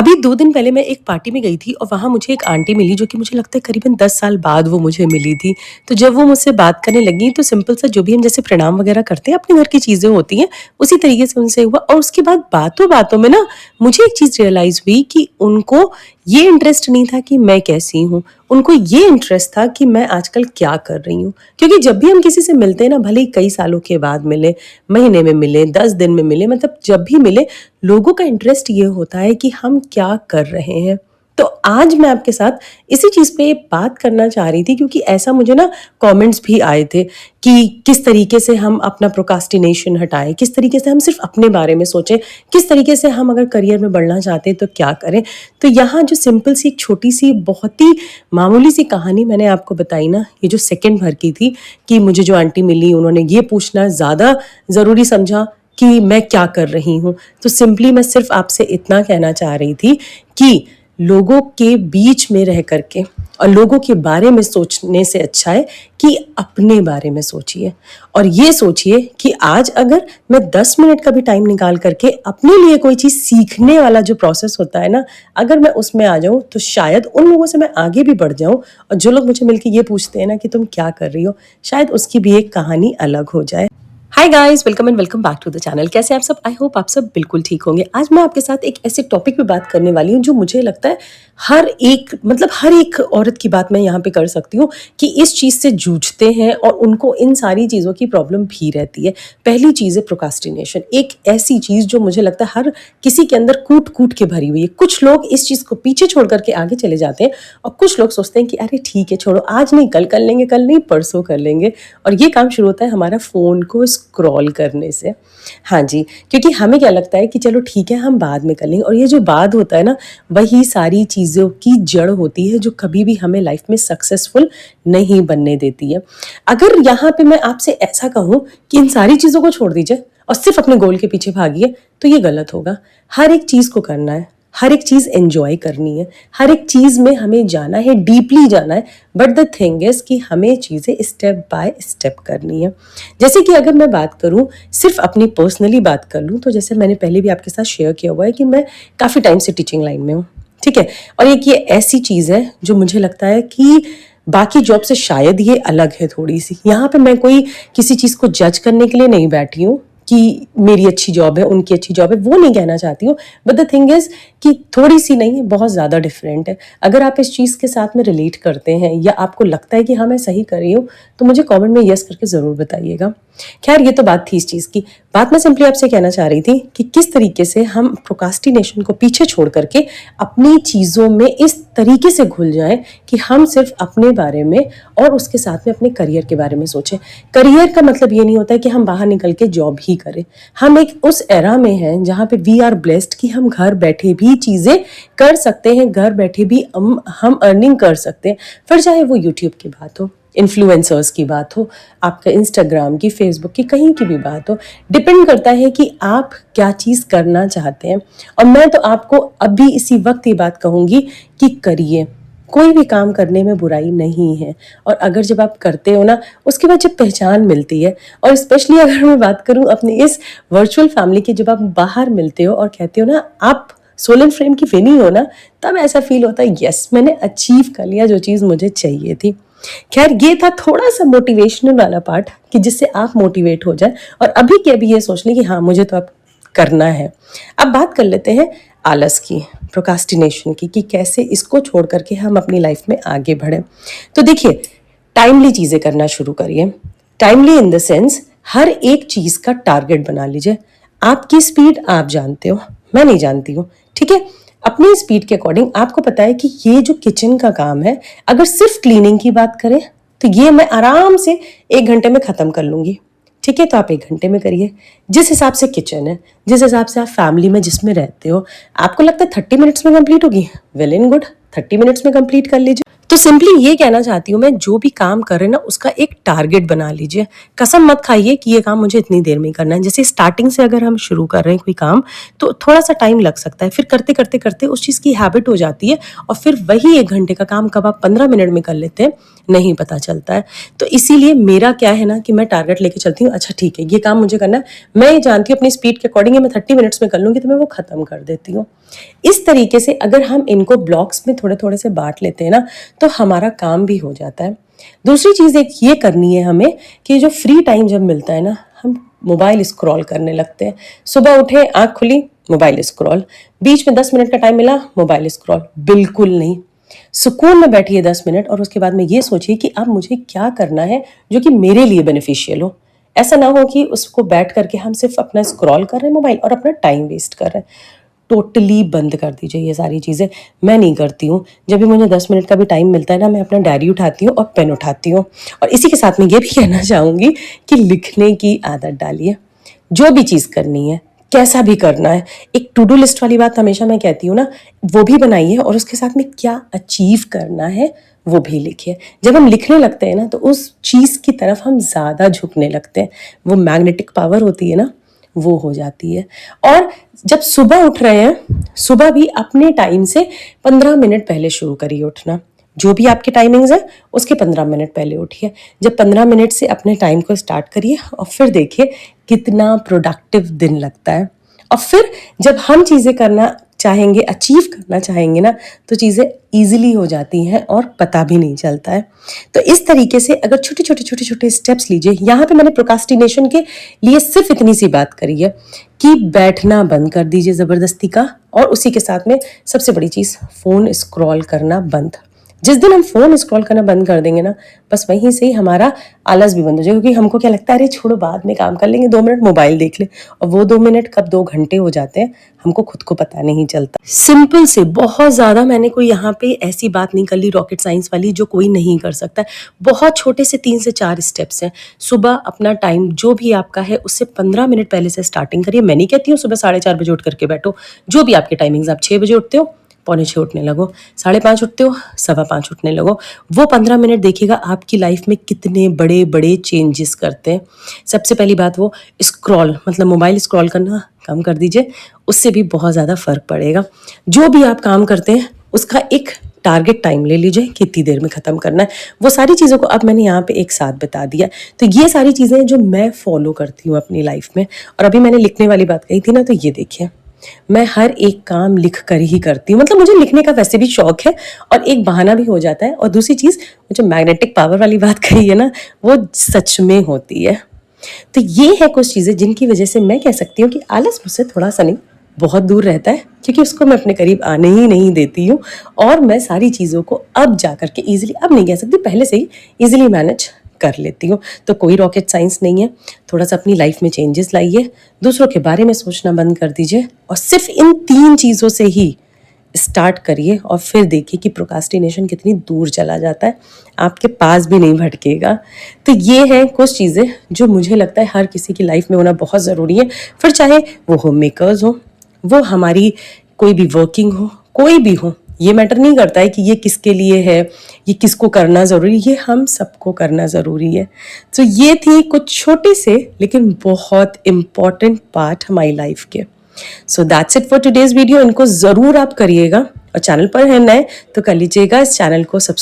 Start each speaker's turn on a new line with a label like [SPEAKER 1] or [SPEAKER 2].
[SPEAKER 1] अभी 2 दिन पहले मैं एक पार्टी में गई थी और वहाँ मुझे एक आंटी मिली जो कि मुझे लगता है करीबन 10 साल बाद वो मुझे मिली थी। तो जब वो मुझसे बात करने लगी तो सिंपल सा जो भी हम जैसे प्रणाम वगैरह करते हैं, अपने घर की चीज़ें होती हैं, उसी तरीके से उनसे हुआ और उसके बाद बातों-बातों में ना मुझे एक चीज़ रियलाइज़ हुई कि उनको ये इंटरेस्ट नहीं था कि मैं कैसी हूँ, उनको ये इंटरेस्ट था कि मैं आजकल क्या कर रही हूँ। क्योंकि जब भी हम किसी से मिलते हैं ना, भले ही कई सालों के बाद मिले, महीने में मिले, 10 दिन में मिले, मतलब जब भी मिले, लोगों का इंटरेस्ट ये होता है कि हम क्या कर रहे हैं। तो आज मैं आपके साथ इसी चीज़ पे बात करना चाह रही थी क्योंकि ऐसा मुझे ना कमेंट्स भी आए थे कि किस तरीके से हम अपना प्रोक्रास्टिनेशन हटाएँ, किस तरीके से हम सिर्फ़ अपने बारे में सोचें, किस तरीके से हम अगर करियर में बढ़ना चाहते हैं तो क्या करें। तो यहाँ जो सिंपल सी एक छोटी-सी बहुत ही मामूली सी कहानी मैंने आपको बताई ना, ये जो सेकंड भर की थी कि मुझे जो आंटी मिली उन्होंने ये पूछना ज़्यादा ज़रूरी समझा कि मैं क्या कर रही हूँ। तो सिंपली मैं सिर्फ़ आपसे इतना कहना चाह रही थी कि लोगों के बीच में रह कर के और लोगों के बारे में सोचने से अच्छा है कि अपने बारे में सोचिए। और ये सोचिए कि आज अगर मैं 10 मिनट का भी टाइम निकाल करके अपने लिए कोई चीज़ सीखने वाला जो प्रोसेस होता है ना, अगर मैं उसमें आ जाऊँ तो शायद उन लोगों से मैं आगे भी बढ़ जाऊँ और जो लोग मुझे मिलके ये पूछते हैं ना कि तुम क्या कर रही हो, शायद उसकी भी एक कहानी अलग हो जाए। Hi guys, welcome and welcome back to the channel. कैसे हैं आप सब? आई होप आप सब बिल्कुल ठीक होंगे। आज मैं आपके साथ एक ऐसे टॉपिक पे बात करने वाली हूँ जो मुझे लगता है हर एक औरत की बात मैं यहाँ पे कर सकती हूँ कि इस चीज़ से जूझते हैं और उनको इन सारी चीज़ों की प्रॉब्लम भी रहती है। पहली चीज़ है प्रोक्रास्टिनेशन, एक ऐसी चीज़ जो मुझे लगता है हर किसी के अंदर कूट-कूट के भरी हुई है। कुछ लोग इस चीज़ को पीछे छोड़ कर के आगे चले जाते हैं और कुछ लोग सोचते हैं कि अरे ठीक है, छोड़ो, आज नहीं कल कर लेंगे, कल नहीं परसों कर लेंगे। और ये काम शुरू होता है हमारा फ़ोन को स्क्रॉल करने से। हाँ जी, क्योंकि हमें क्या लगता है कि चलो ठीक है, हम बाद में कर लेंगे, और ये जो बाद होता है ना, वही सारी चीज़ों की जड़ होती है जो कभी भी हमें लाइफ में सक्सेसफुल नहीं बनने देती है। अगर यहाँ पे मैं आपसे ऐसा कहूँ कि इन सारी चीज़ों को छोड़ दीजिए और सिर्फ अपने गोल के पीछे भागिए, तो ये गलत होगा। हर एक चीज़ को करना है, हर एक चीज़ एंजॉय करनी है, हर एक चीज़ में हमें जाना है, डीपली जाना है। बट द थिंग इज़ कि हमें चीज़ें स्टेप बाय स्टेप करनी है। जैसे कि अगर मैं बात करूँ, सिर्फ अपनी पर्सनली बात कर लूँ, तो जैसे मैंने पहले भी आपके साथ शेयर किया हुआ है कि मैं काफ़ी टाइम से टीचिंग लाइन में हूँ, ठीक है। और एक ये ऐसी चीज़ है जो मुझे लगता है कि बाकी जॉब से शायद ये अलग है थोड़ी सी। यहाँ पे मैं कोई किसी चीज़ को जज करने के लिए नहीं बैठी हूँ कि मेरी अच्छी जॉब है, उनकी अच्छी जॉब है, वो नहीं कहना चाहती हूँ। बट द थिंग इज़ कि थोड़ी सी नहीं, बहुत ज़्यादा डिफरेंट है। अगर आप इस चीज़ के साथ में रिलेट करते हैं या आपको लगता है कि हाँ मैं सही कर रही हूँ, तो मुझे कमेंट में यस करके ज़रूर बताइएगा। खैर, ये तो बात थी इस चीज़ की। बात मैं सिंपली आपसे कहना चाह रही थी कि किस तरीके से हम प्रोक्रास्टिनेशन को पीछे छोड़ करके अपनी चीज़ों में इस तरीके से घुल जाएं कि हम सिर्फ अपने बारे में और उसके साथ में अपने करियर के बारे में सोचें। करियर का मतलब ये नहीं होता है कि हम बाहर निकल के जॉब ही करें। हम एक उस एरा में हैं जहाँ पे वी आर ब्लेस्ड कि हम घर बैठे भी चीज़ें कर सकते हैं, घर बैठे भी हम अर्निंग कर सकते हैं। फिर चाहे वो यूट्यूब की बात हो, इन्फ्लुएंसर्स की बात हो, आपका इंस्टाग्राम की, फेसबुक की, कहीं की भी बात हो, डिपेंड करता है कि आप क्या चीज़ करना चाहते हैं। और मैं तो आपको अभी इसी वक्त ये बात कहूँगी कि करिए। कोई भी काम करने में बुराई नहीं है, और अगर जब आप करते हो ना, उसके बाद जब पहचान मिलती है, और स्पेशली अगर मैं बात करूँ अपनी इस वर्चुअल फैमिली की, जब आप बाहर मिलते हो और कहते हो ना आप सोल एंड फ्रेम की विनी हो ना, तब ऐसा फील होता है यस मैंने अचीव कर लिया जो चीज़ मुझे चाहिए थी। खैर, ये था थोड़ा सा मोटिवेशनल वाला पार्ट कि जिससे आप मोटिवेट हो जाए और अभी के अभी ये सोच लें कि हाँ मुझे तो अब करना है। अब बात कर लेते हैं आलस की, प्रोक्रास्टिनेशन की, कि कैसे इसको छोड़ करके हम अपनी लाइफ में आगे बढ़ें। तो देखिए, टाइमली चीज़ें करना शुरू करिए। टाइमली इन द सेंस, हर एक चीज़ का टारगेट बना लीजिए। आपकी स्पीड आप जानते हो, मैं नहीं जानती हूँ, ठीक है। अपनी स्पीड के अकॉर्डिंग आपको पता है कि ये जो किचन का काम है, अगर सिर्फ क्लीनिंग की बात करें तो ये मैं आराम से 1 घंटे में ख़त्म कर लूँगी, ठीक है। तो आप 1 घंटे में करिए। जिस हिसाब से किचन है, जिस हिसाब से आप फैमिली में जिसमें रहते हो, आपको लगता है 30 मिनट्स में कंप्लीट होगी, वेल एंड गुड, 30 मिनट्स में कंप्लीट कर लीजिए। तो सिंपली ये कहना चाहती हूँ मैं, जो भी काम कर रहे हैं ना उसका एक टारगेट बना लीजिए। कसम मत खाइए कि ये काम मुझे इतनी देर में ही करना है। जैसे स्टार्टिंग से अगर हम शुरू कर रहे हैं कोई काम तो थोड़ा-सा टाइम लग सकता है, फिर करते-करते उस चीज़ की हैबिट हो जाती है और फिर वही 1 घंटे का काम कब आप 15 मिनट में कर लेते हैं, नहीं पता चलता है। तो इसीलिए मेरा क्या है ना कि मैं टारगेट लेके चलती हूँ, अच्छा ठीक है ये काम मुझे करना है, मैं ये जानती हूँ अपनी स्पीड के अकॉर्डिंग मैं 30 मिनट्स में कर लूँगी तो मैं वो ख़त्म कर देती हूँ। इस तरीके से अगर हम इनको ब्लॉक्स में थोड़े-थोड़े से बाँट लेते हैं ना, तो हमारा काम भी हो जाता है। दूसरी चीज़ एक ये करनी है हमें कि जो फ्री टाइम जब मिलता है ना, हम मोबाइल स्क्रॉल करने लगते हैं। सुबह उठे, आँख खुली, मोबाइल स्क्रॉल, बीच में 10 मिनट का टाइम मिला, मोबाइल स्क्रॉल, बिल्कुल नहीं। सुकून में बैठिए 10 मिनट और उसके बाद में ये सोचिए कि अब मुझे क्या करना है जो कि मेरे लिए बेनिफिशियल हो। ऐसा ना हो कि उसको बैठ करके हम सिर्फ अपना स्क्रॉल कर रहे हैं मोबाइल और अपना टाइम वेस्ट कर रहे हैं। टोटली बंद कर दीजिए ये सारी चीज़ें। मैं नहीं करती हूँ। जब भी मुझे 10 मिनट का भी टाइम मिलता है ना, मैं अपना डायरी उठाती हूँ और पेन उठाती हूँ। और इसी के साथ में ये भी कहना चाहूँगी कि लिखने की आदत डालिए। जो भी चीज़ करनी है, कैसा भी करना है, एक टू डू लिस्ट वाली बात हमेशा मैं कहती हूँ ना, वो भी बनाइए और उसके साथ में क्या अचीव करना है, वो भी लिखिए। जब हम लिखने लगते हैं ना, तो उस चीज़ की तरफ हम ज़्यादा झुकने लगते हैं। वो मैग्नेटिक पावर होती है ना, वो हो जाती है। और जब सुबह उठ रहे हैं, सुबह भी अपने टाइम से 15 मिनट पहले शुरू करिए उठना। जो भी आपकी टाइमिंग्स है उसके 15 मिनट पहले उठिए। जब 15 मिनट से अपने टाइम को स्टार्ट करिए और फिर देखिए कितना प्रोडक्टिव दिन लगता है। और फिर जब हम चीज़ें करना चाहेंगे, अचीव करना चाहेंगे ना, तो चीज़ें ईजिली हो जाती हैं और पता भी नहीं चलता है। तो इस तरीके से अगर छोटे-छोटे स्टेप्स लीजिए। यहाँ पे मैंने प्रोक्रास्टिनेशन के लिए सिर्फ इतनी सी बात करी है कि बैठना बंद कर दीजिए ज़बरदस्ती का, और उसी के साथ में सबसे बड़ी चीज़, फ़ोन स्क्रॉल करना बंद। जिस दिन हम फ़ोन स्क्रॉल करना बंद कर देंगे ना, बस वहीं से ही हमारा आलस भी बंद हो जाएगा, क्योंकि हमको क्या लगता है, अरे छोड़ो बाद में काम कर लेंगे, 2 मिनट मोबाइल देख ले, और वो 2 मिनट कब 2 घंटे हो जाते हैं हमको खुद को पता नहीं चलता। सिंपल से, बहुत ज़्यादा मैंने कोई यहाँ पे ऐसी बात नहीं कर ली रॉकेट साइंस वाली जो कोई नहीं कर सकता है। बहुत छोटे से 3 से 4 स्टेप्स हैं। सुबह अपना टाइम जो भी आपका है उससे 15 मिनट पहले से स्टार्टिंग करिए। मैं नहीं कहती हूँ सुबह 4:30 बजे उठ करके बैठो। जो भी आपके टाइमिंग्स, आप 6 बजे उठते हो, पौने 6 उठने लगो, 5:30 उठते हो, 5:15 उठने लगो। वो 15 मिनट देखिएगा आपकी लाइफ में कितने बड़े बड़े चेंजेस करते हैं। सबसे पहली बात, वो स्क्रॉल मतलब मोबाइल स्क्रॉल करना कम कर दीजिए, उससे भी बहुत ज़्यादा फ़र्क पड़ेगा। जो भी आप काम करते हैं उसका एक टारगेट टाइम ले लीजिए, कितनी देर में ख़त्म करना है। वो सारी चीज़ों को अब मैंने यहाँ पे एक साथ बता दिया। तो ये सारी चीज़ें जो मैं फ़ॉलो करती हूँ अपनी लाइफ में। और अभी मैंने लिखने वाली बात कही थी ना, तो ये देखिए, मैं हर एक काम लिख कर ही करती हूँ। मतलब मुझे लिखने का वैसे भी शौक है और एक बहाना भी हो जाता है। और दूसरी चीज़, जो मैग्नेटिक पावर वाली बात कही है ना, वो सच में होती है। तो ये है कुछ चीज़ें जिनकी वजह से मैं कह सकती हूँ कि आलस मुझसे थोड़ा सा नहीं, बहुत दूर रहता है, क्योंकि उसको मैं अपने करीब आने ही नहीं देती हूँ। और मैं सारी चीज़ों को अब जा कर के ईजिली, अब नहीं कह सकती, पहले से ही ईजिली मैनेज कर लेती हूँ। तो कोई रॉकेट साइंस नहीं है। थोड़ा सा अपनी लाइफ में चेंजेस लाइए, दूसरों के बारे में सोचना बंद कर दीजिए और सिर्फ इन 3 चीज़ों से ही स्टार्ट करिए और फिर देखिए कि प्रोक्रास्टिनेशन कितनी दूर चला जाता है, आपके पास भी नहीं भटकेगा। तो ये हैं कुछ चीज़ें जो मुझे लगता है हर किसी की लाइफ में होना बहुत ज़रूरी है। फिर चाहे वो होम मेकर्स हो, वो हमारी कोई भी वर्किंग हो, कोई भी हो, ये मैटर नहीं करता है कि ये किसके लिए है, ये किसको करना ज़रूरी है, ये हम सबको करना ज़रूरी है। तो ये थी कुछ छोटे से लेकिन बहुत इम्पॉर्टेंट पार्ट हमारी लाइफ के। So that's it for today's video. इनको ज़रूर आप करिएगा और चैनल पर है नए तो कर लीजिएगा इस चैनल को सब्सक्राइब।